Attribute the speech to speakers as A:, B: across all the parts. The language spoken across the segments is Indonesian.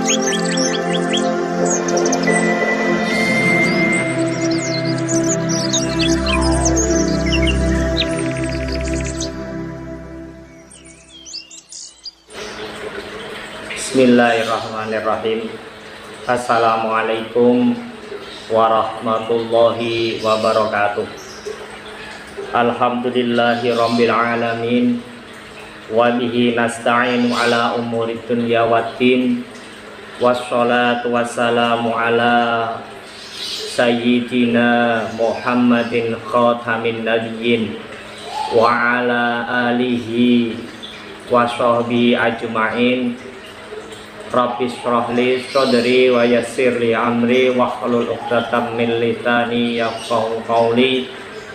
A: Bismillahirrahmanirrahim. Assalamualaikum warahmatullahi wabarakatuh. Alhamdulillahi rabbil alamin. Wa bihi nasta'inu ala umuri dunya waddin. Wassalatu wassalamu ala sayyidina Muhammadin khatamin nabiyyin wa ala alihi wa sahbihi ajma'in. Rabbi shrah li sadri wa yassir li amri wahlul 'uqdatam min lisani yafqahu qawli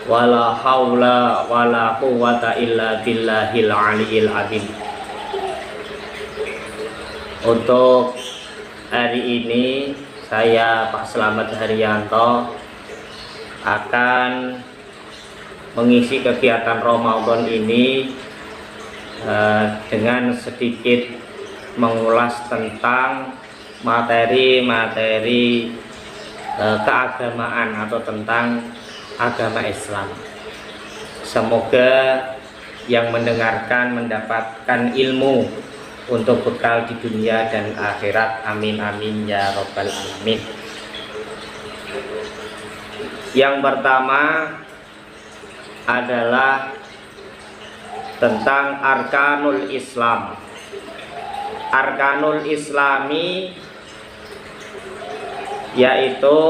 A: wala haula wala quwwata illa billahil aliyil azim. Untuk hari ini saya Pak Slamet Haryanto akan mengisi kegiatan Ramadan ini dengan sedikit mengulas tentang materi-materi keagamaan atau tentang agama Islam. Semoga yang mendengarkan mendapatkan ilmu untuk bekal di dunia dan akhirat. Amin amin ya robbal alamin. Yang pertama adalah tentang arkanul Islam. Arkanul Islami yaitu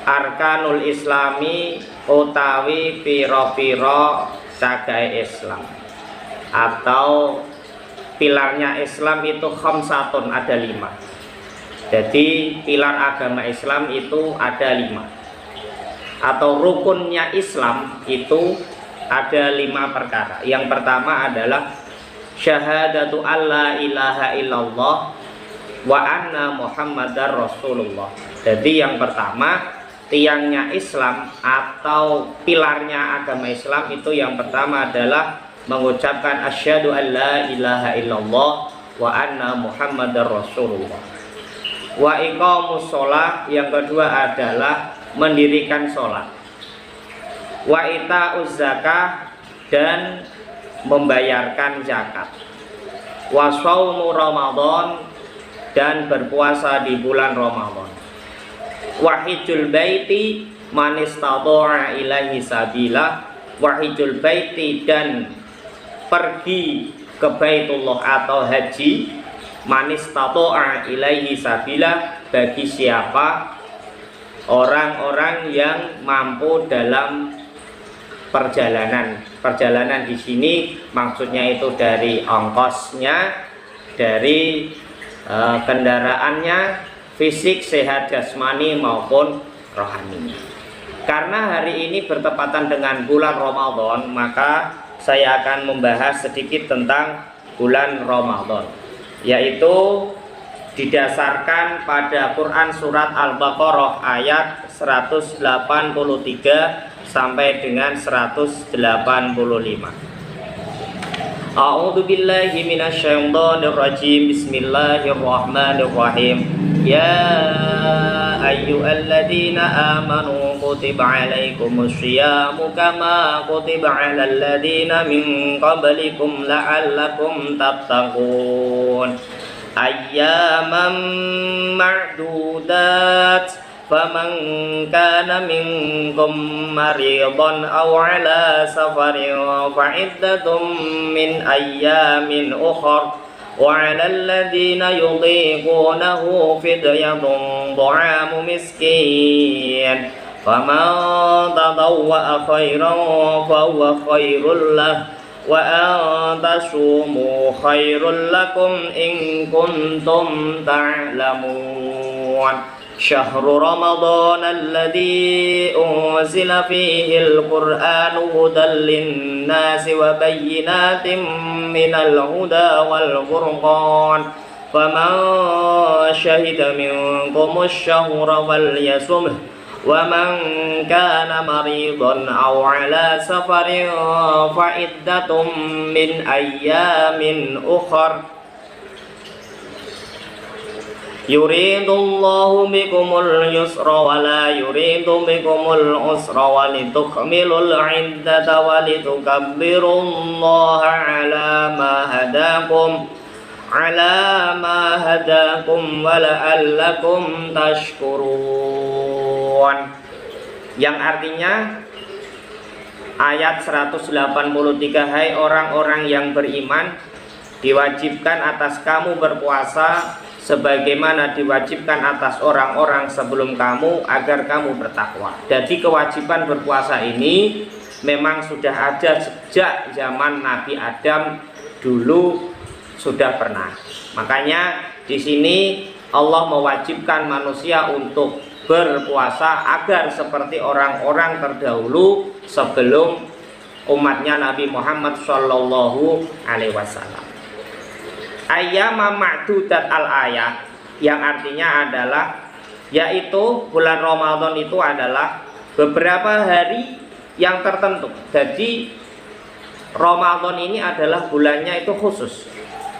A: arkanul Islami utawi piro-piro cagahe Islam, atau pilarnya Islam itu khamsatun, ada 5. Jadi pilar agama Islam itu ada 5, atau rukunnya Islam itu ada 5 perkara. Yang pertama adalah syahadatu alla ilaha illallah wa anna muhammadar rasulullah. Jadi yang pertama, tiangnya Islam atau pilarnya agama Islam itu yang pertama adalah mengucapkan asyhadu alla ilaha illallah wa anna muhammadar rasulullah. Wa iqamus shalah, yang kedua adalah mendirikan sholat. Wa ita'uz zakah, dan membayarkan zakat. Wa shaumu Ramadan, dan berpuasa di bulan Ramadan. Wa hijjul baiti man istata'a ilaihi sabila. Wa hijjul baiti, dan pergi ke Baitullah atau haji, man istata'a ilaihi sabila, bagi siapa orang-orang yang mampu dalam perjalanan di sini maksudnya itu dari ongkosnya, dari kendaraannya, fisik, sehat jasmani maupun rohaninya. Karena hari ini bertepatan dengan bulan Ramadan, maka saya akan membahas sedikit tentang bulan Ramadan, yaitu didasarkan pada Quran surat Al-Baqarah ayat 183 sampai dengan 185. A'udzu billahi minasyaitonir rajim. Bismillahirrahmanirrahim. Ya ayyuhalladzina amanu kutiba alaikumus syiyamu kama kutiba alal ladzina min qablikum la'allakum tattaqun. Ayyaman ma'dudat. فَمَنْ كَانَ مِنْكُمْ مَرِيضًا أَوْ عَلَى سَفَرٍ فَعِدَّةٌ مِنْ أَيَّامٍ أُخَرَ وَعَلَى الَّذِينَ يُطِيقُونَهُ فِدْيَةٌ طَعَامُ مِسْكِينٍ فَمَنْ تَطَوَّعَ خَيْرًا فَهُوَ خَيْرٌ لَهُ وَأَنْ تَصُومُوا خَيْرٌ لَكُمْ إِنْ كُنْتُمْ تَعْلَمُونَ. شهر رمضان الذي أنزل فيه القرآن هدى للناس وبينات من الهدى والفرقان فمن شهد منكم الشهر فليصمه ومن كان مريضا أو على سفر فعدة من أيام أخر. Yuridullahu bikumul yusra wa la yuridu bikumul usra wa litukmilul iddata wa litukabbirullaha ala ma hadakum wa la'allakum tashkurun. Yang artinya ayat 183, hai orang-orang yang beriman, diwajibkan atas kamu berpuasa sebagaimana diwajibkan atas orang-orang sebelum kamu agar kamu bertakwa. Jadi kewajiban berpuasa ini memang sudah ada sejak zaman Nabi Adam dulu sudah pernah. Makanya di sini Allah mewajibkan manusia untuk berpuasa agar seperti orang-orang terdahulu sebelum umatnya Nabi Muhammad Shallallahu Alaihi Wasallam. Ayyama ma'dudat al-ayat, yang artinya adalah yaitu bulan Ramadan itu adalah beberapa hari yang tertentu. Jadi Ramadan ini adalah bulannya itu khusus,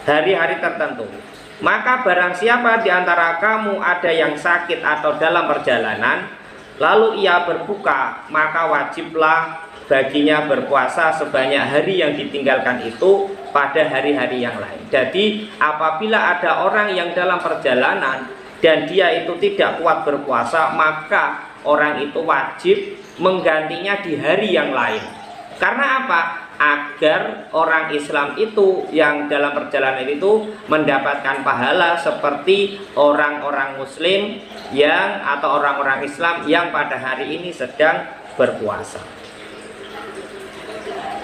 A: hari-hari tertentu. Maka barang siapa di antara kamu ada yang sakit atau dalam perjalanan lalu ia berbuka, maka wajiblah baginya berpuasa sebanyak hari yang ditinggalkan itu pada hari-hari yang lain. Jadi apabila ada orang yang dalam perjalanan dan dia itu tidak kuat berpuasa, maka orang itu wajib menggantinya di hari yang lain. Karena apa? Agar orang Islam itu yang dalam perjalanan itu mendapatkan pahala seperti orang-orang Muslim yang atau orang-orang Islam yang pada hari ini sedang berpuasa.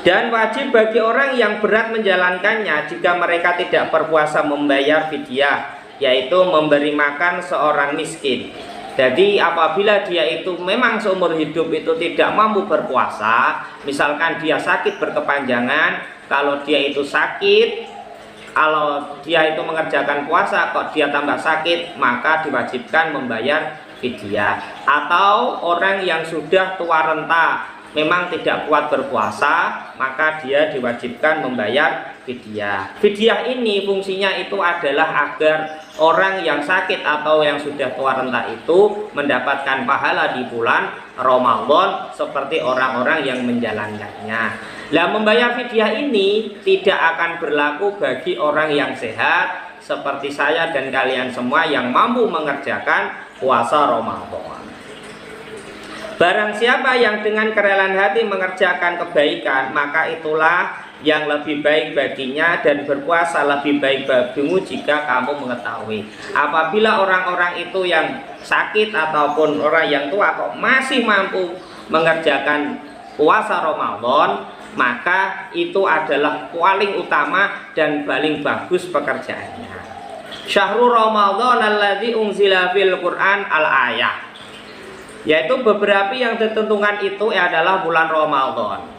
A: Dan wajib bagi orang yang berat menjalankannya jika mereka tidak berpuasa membayar fidyah, yaitu memberi makan seorang miskin. Jadi apabila dia itu memang seumur hidup itu tidak mampu berpuasa, misalkan dia sakit berkepanjangan, kalau dia itu sakit, kalau dia itu mengerjakan puasa kok dia tambah sakit, maka diwajibkan membayar fidyah. Atau orang yang sudah tua renta memang tidak kuat berpuasa, maka dia diwajibkan membayar fidyah. Fidyah ini fungsinya itu adalah agar orang yang sakit atau yang sudah tua renta itu mendapatkan pahala di bulan Ramadan seperti orang-orang yang menjalankannya. Nah, membayar fidyah ini tidak akan berlaku bagi orang yang sehat seperti saya dan kalian semua yang mampu mengerjakan puasa Ramadan. Barang siapa yang dengan kerelaan hati mengerjakan kebaikan, maka itulah yang lebih baik baginya, dan berpuasa lebih baik bagimu jika kamu mengetahui. Apabila orang-orang itu yang sakit ataupun orang yang tua kok masih mampu mengerjakan puasa Ramadan, maka itu adalah paling utama dan paling bagus pekerjaannya. Syahrul Ramadan alladzi unzila fil Qur'an al-ayah, yaitu beberapa yang ditentukan itu adalah bulan Ramadan,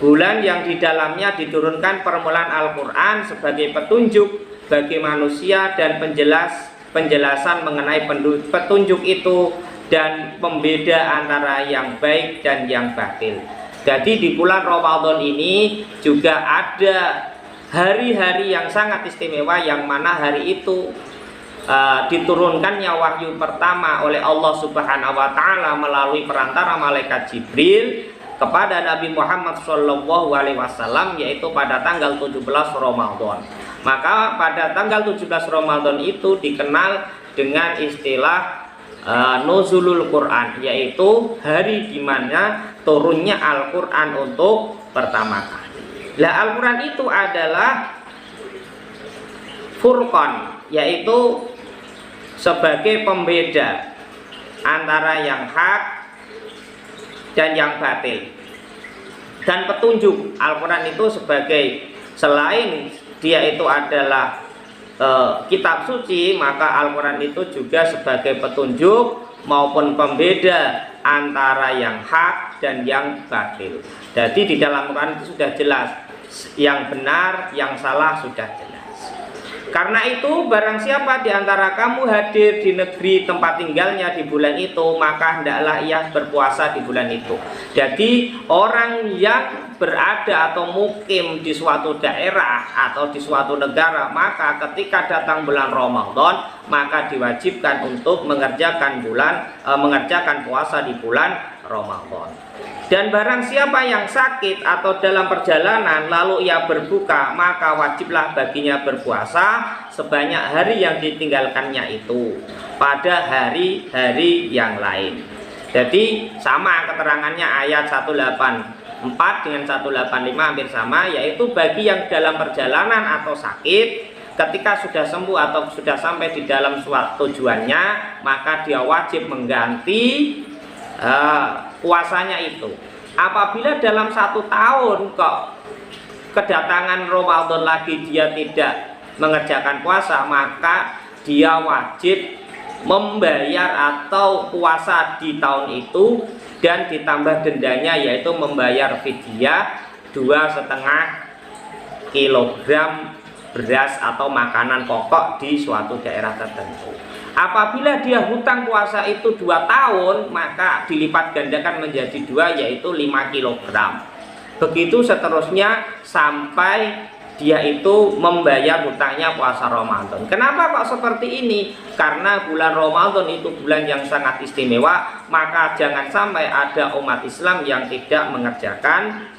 A: bulan yang di dalamnya diturunkan permulaan Al-Quran sebagai petunjuk bagi manusia dan penjelasan mengenai petunjuk itu dan pembeda antara yang baik dan yang batil. Jadi di bulan Ramadan ini juga ada hari-hari yang sangat istimewa, yang mana hari itu diturunkannya wahyu pertama oleh Allah Subhanahu wa Ta'ala melalui perantara malaikat Jibril kepada Nabi Muhammad Shallallahu Alaihi Wasallam, yaitu pada tanggal 17 Ramadan. Maka pada tanggal 17 Ramadan itu dikenal dengan istilah Nuzulul Quran, yaitu hari dimana turunnya Al-Quran untuk pertama kali. Lah, Al-Quran itu adalah Furqan, yaitu sebagai pembeda antara yang hak dan yang batil, dan petunjuk. Al-Quran itu sebagai, selain dia itu adalah kitab suci, maka Al-Quran itu juga sebagai petunjuk maupun pembeda antara yang hak dan yang batil. Jadi di dalam Al-Quran itu sudah jelas yang benar, yang salah sudah jelas. Karena itu barang siapa di antara kamu hadir di negeri tempat tinggalnya di bulan itu, maka hendaklah ia berpuasa di bulan itu. Jadi orang yang berada atau mukim di suatu daerah atau di suatu negara, maka ketika datang bulan Ramadan, maka diwajibkan untuk mengerjakan puasa di bulan Ramadan. Dan barang siapa yang sakit atau dalam perjalanan lalu ia berbuka, maka wajiblah baginya berpuasa sebanyak hari yang ditinggalkannya itu pada hari-hari yang lain. Jadi sama keterangannya ayat 184 dengan 185 hampir sama, yaitu bagi yang dalam perjalanan atau sakit, ketika sudah sembuh atau sudah sampai di dalam suatu tujuannya, maka dia wajib mengganti puasanya itu. Apabila dalam 1 tahun kok kedatangan Ramadan lagi dia tidak mengerjakan puasa, maka dia wajib membayar atau puasa di tahun itu dan ditambah dendanya, yaitu membayar fidyah 2,5 kilogram beras atau makanan pokok di suatu daerah tertentu. Apabila dia hutang puasa itu 2 tahun, maka dilipat gandakan menjadi 2, yaitu 5 kilogram. Begitu seterusnya sampai dia itu membayar hutangnya puasa Ramadan. Kenapa kok seperti ini? Karena bulan Ramadan itu bulan yang sangat istimewa, maka jangan sampai ada umat Islam yang tidak mengerjakan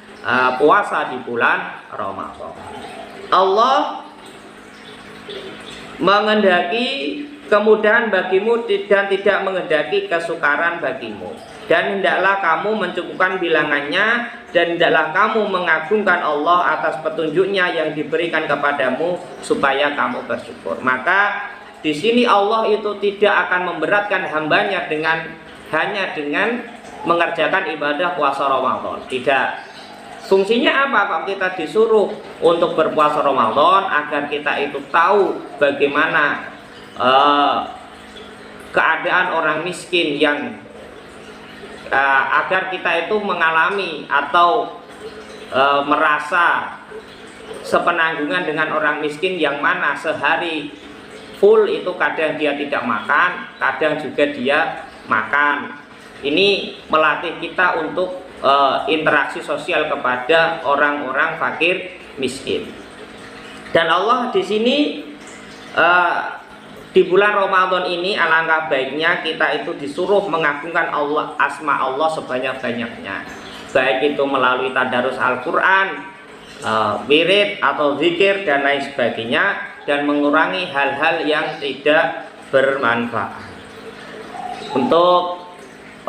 A: puasa di bulan Ramadan. Allah menghendaki kemudahan bagimu dan tidak menghendaki kesukaran bagimu. Dan hendaklah kamu mencukupkan bilangannya, dan hendaklah kamu mengagungkan Allah atas petunjuknya yang diberikan kepadamu supaya kamu bersyukur. Maka di sini Allah itu tidak akan memberatkan hambanya hanya dengan mengerjakan ibadah puasa Ramadan. Tidak. Fungsinya apa kalau kita disuruh untuk berpuasa Ramadan? Agar kita itu tahu bagaimana keadaan orang miskin, yang agar kita itu mengalami atau merasa sepenanggungan dengan orang miskin yang mana sehari full itu kadang dia tidak makan, kadang juga dia makan. Ini melatih kita untuk interaksi sosial kepada orang-orang fakir miskin. Dan Allah di sini di bulan Ramadan ini alangkah baiknya kita itu disuruh mengagungkan Allah, asma Allah sebanyak-banyaknya, baik itu melalui tadarus Al-Quran, wirid atau zikir dan lain sebagainya, dan mengurangi hal-hal yang tidak bermanfaat. Untuk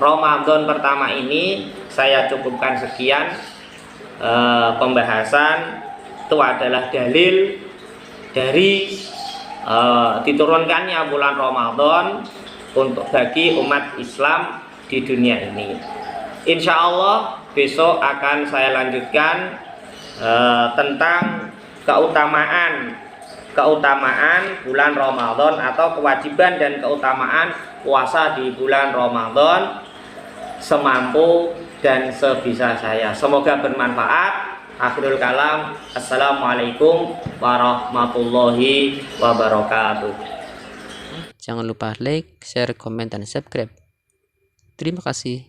A: Ramadan pertama ini saya cukupkan sekian. Pembahasan itu adalah dalil dari diturunkannya bulan Ramadan untuk bagi umat Islam di dunia ini. Insya Allah besok akan saya lanjutkan tentang keutamaan bulan Ramadan atau kewajiban dan keutamaan puasa di bulan Ramadan semampu dan sebisa saya. Semoga bermanfaat. Akhirul kalam, assalamualaikum warahmatullahi wabarakatuh.
B: Jangan lupa like, share, komen, dan subscribe. Terima kasih.